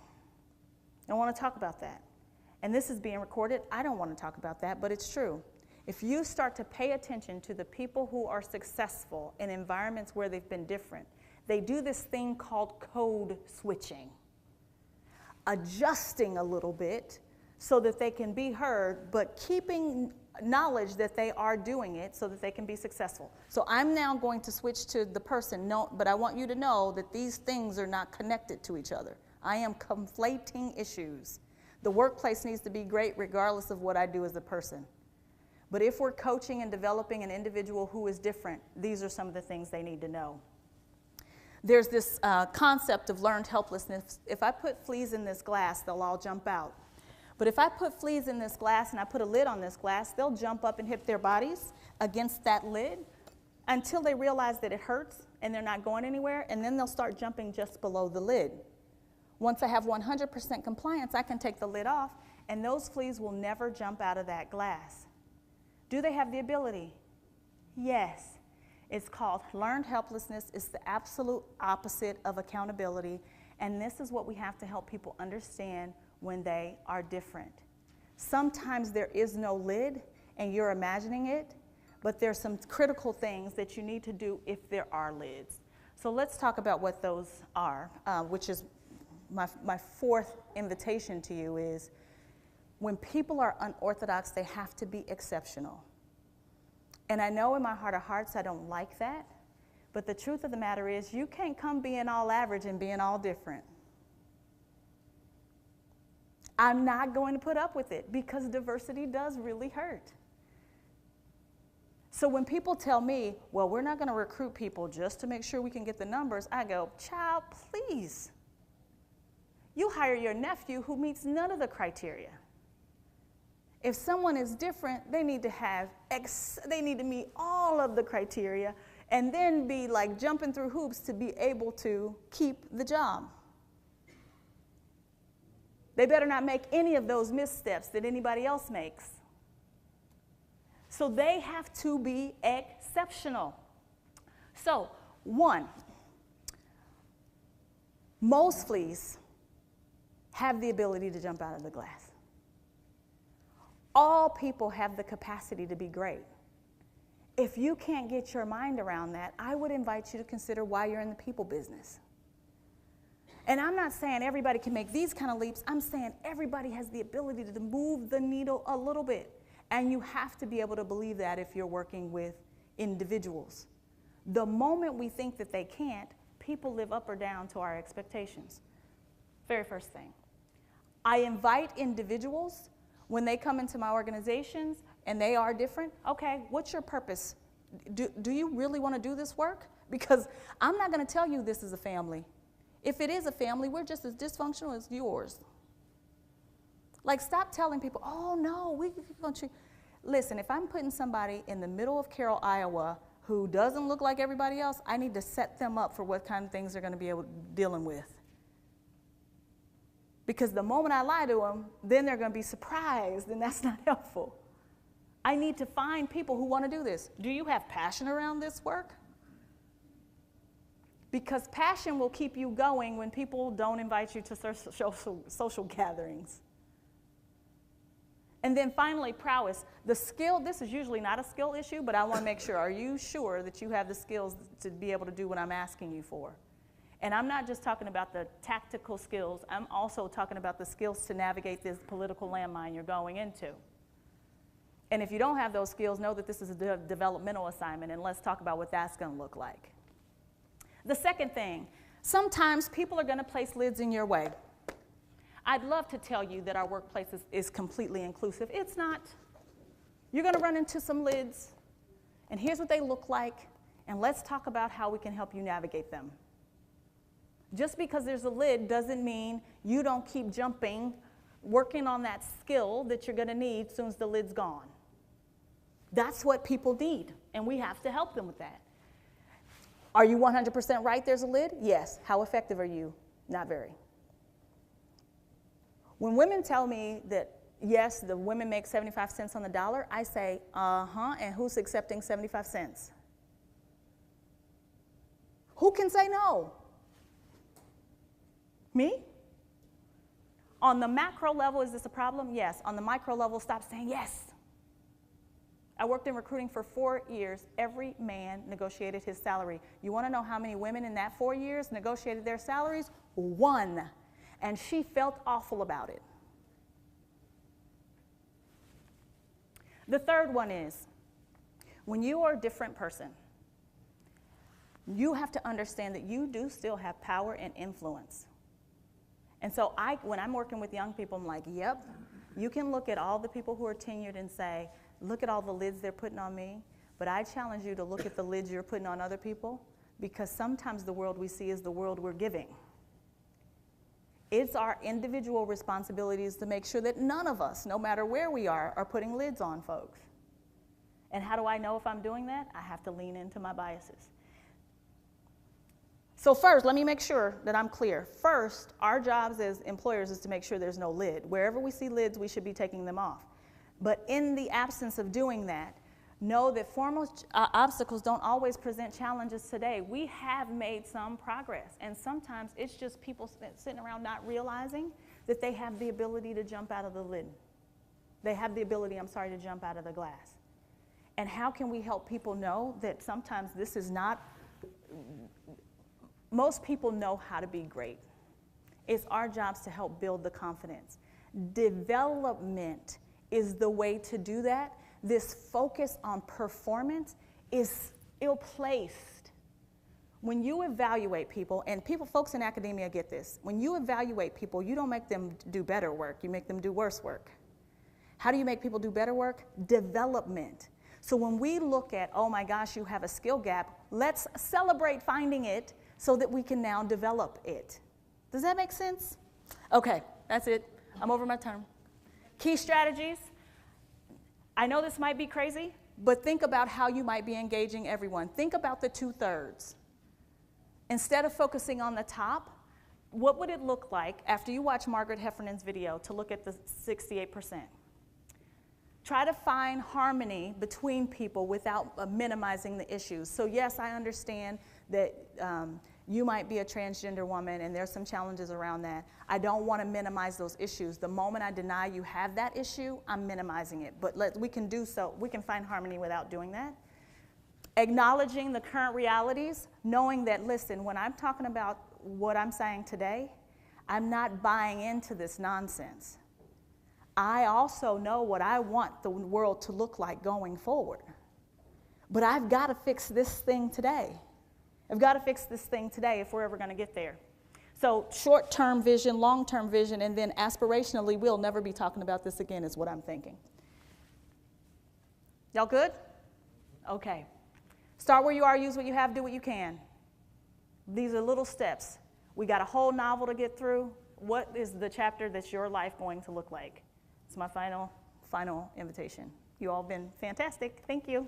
They don't want to talk about that. And this is being recorded. I don't want to talk about that, but it's true. If you start to pay attention to the people who are successful in environments where they've been different, they do this thing called code switching, adjusting a little bit so that they can be heard, but keeping knowledge that they are doing it so that they can be successful. So I'm now going to switch to the person, but I want you to know that these things are not connected to each other. I am conflating issues. The workplace needs to be great regardless of what I do as a person. But if we're coaching and developing an individual who is different, these are some of the things they need to know. There's this concept of learned helplessness. If I put fleas in this glass, they'll all jump out. But if I put fleas in this glass and I put a lid on this glass, they'll jump up and hit their bodies against that lid until they realize that it hurts and they're not going anywhere, and then they'll start jumping just below the lid. Once I have 100% compliance, I can take the lid off, and those fleas will never jump out of that glass. Do they have the ability? Yes. It's called learned helplessness. It's the absolute opposite of accountability, and this is what we have to help people understand when they are different. Sometimes there is no lid, and you're imagining it, but there's some critical things that you need to do if there are lids. So let's talk about what those are, which is my fourth invitation to you is, when people are unorthodox, they have to be exceptional. And I know in my heart of hearts I don't like that, but the truth of the matter is you can't come being all average and being all different. I'm not going to put up with it because diversity does really hurt. So when people tell me, well, we're not going to recruit people just to make sure we can get the numbers, I go, child, please. You hire your nephew who meets none of the criteria. If someone is different, they need to meet all of the criteria and then be like jumping through hoops to be able to keep the job. They better not make any of those missteps that anybody else makes. So they have to be exceptional. So, one, most fleas have the ability to jump out of the glass. All people have the capacity to be great. If you can't get your mind around that, I would invite you to consider why you're in the people business. And I'm not saying everybody can make these kind of leaps. I'm saying everybody has the ability to move the needle a little bit. And you have to be able to believe that if you're working with individuals. The moment we think that they can't, people live up or down to our expectations. Very first thing. I invite individuals when they come into my organizations and they are different. Okay, what's your purpose? Do you really want to do this work? Because I'm not going to tell you this is a family. If it is a family, we're just as dysfunctional as yours. Like, stop telling people, oh, no, we're going to treat. Listen, if I'm putting somebody in the middle of Carroll, Iowa, who doesn't look like everybody else, I need to set them up for what kind of things they're going to be able to dealing with. Because the moment I lie to them, then they're going to be surprised, and that's not helpful. I need to find people who want to do this. Do you have passion around this work? Because passion will keep you going when people don't invite you to social gatherings. And then finally, prowess. The skill, this is usually not a skill issue, but I want to make sure, are you sure that you have the skills to be able to do what I'm asking you for? And I'm not just talking about the tactical skills, I'm also talking about the skills to navigate this political landmine you're going into. And if you don't have those skills, know that this is a developmental assignment, and let's talk about what that's going to look like. The second thing, sometimes people are going to place lids in your way. I'd love to tell you that our workplace is completely inclusive. It's not. You're going to run into some lids, and here's what they look like, and let's talk about how we can help you navigate them. Just because there's a lid doesn't mean you don't keep jumping, working on that skill that you're going to need as soon as the lid's gone. That's what people need, and we have to help them with that. Are you 100% right there's a lid? Yes. How effective are you? Not very. When women tell me that, yes, the women make 75 cents on the dollar, I say, and who's accepting 75 cents? Who can say no? Me? On the macro level, is this a problem? Yes. On the micro level, stop saying yes. I worked in recruiting for 4 years. Every man negotiated his salary. You want to know how many women in that 4 years negotiated their salaries? 1. And she felt awful about it. The third one is, when you are a different person, you have to understand that you do still have power and influence. And so when I'm working with young people, I'm like, yep, you can look at all the people who are tenured and say, look at all the lids they're putting on me, but I challenge you to look at the lids you're putting on other people, because sometimes the world we see is the world we're giving. It's our individual responsibilities to make sure that none of us, no matter where we are putting lids on folks. And how do I know if I'm doing that? I have to lean into my biases. So first, let me make sure that I'm clear. First, our jobs as employers is to make sure there's no lid. Wherever we see lids, we should be taking them off. But in the absence of doing that, know that formal obstacles don't always present challenges today. We have made some progress, and sometimes it's just people sitting around not realizing that they have the ability to jump out of the lid. They have the ability, to jump out of the glass. And how can we help people know that sometimes this is not, most people know how to be great. It's our jobs to help build the confidence. Development is the way to do that. This focus on performance is ill-placed. When you evaluate people, and folks in academia get this, when you evaluate people, you don't make them do better work, you make them do worse work. How do you make people do better work? Development. So when we look at, oh my gosh, you have a skill gap, let's celebrate finding it so that we can now develop it. Does that make sense? Okay, that's it. I'm over my term. Key strategies. I know this might be crazy, but think about how you might be engaging everyone. Think about the 2/3. Instead of focusing on the top, what would it look like after you watch Margaret Heffernan's video to look at the 68%? Try to find harmony between people without minimizing the issues. So yes, I understand that you might be a transgender woman and there's some challenges around that. I don't want to minimize those issues. The moment I deny you have that issue, I'm minimizing it. But we can do so. We can find harmony without doing that. Acknowledging the current realities, knowing that, listen, when I'm talking about what I'm saying today, I'm not buying into this nonsense. I also know what I want the world to look like going forward. But I've got to fix this thing today. I've got to fix this thing today if we're ever going to get there. So short-term vision, long-term vision, and then aspirationally, we'll never be talking about this again is what I'm thinking. Y'all good? Okay. Start where you are, use what you have, do what you can. These are little steps. We got a whole novel to get through. What is the chapter that's your life going to look like? It's my final invitation. You all been fantastic. Thank you.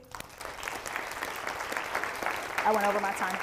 I went over my time.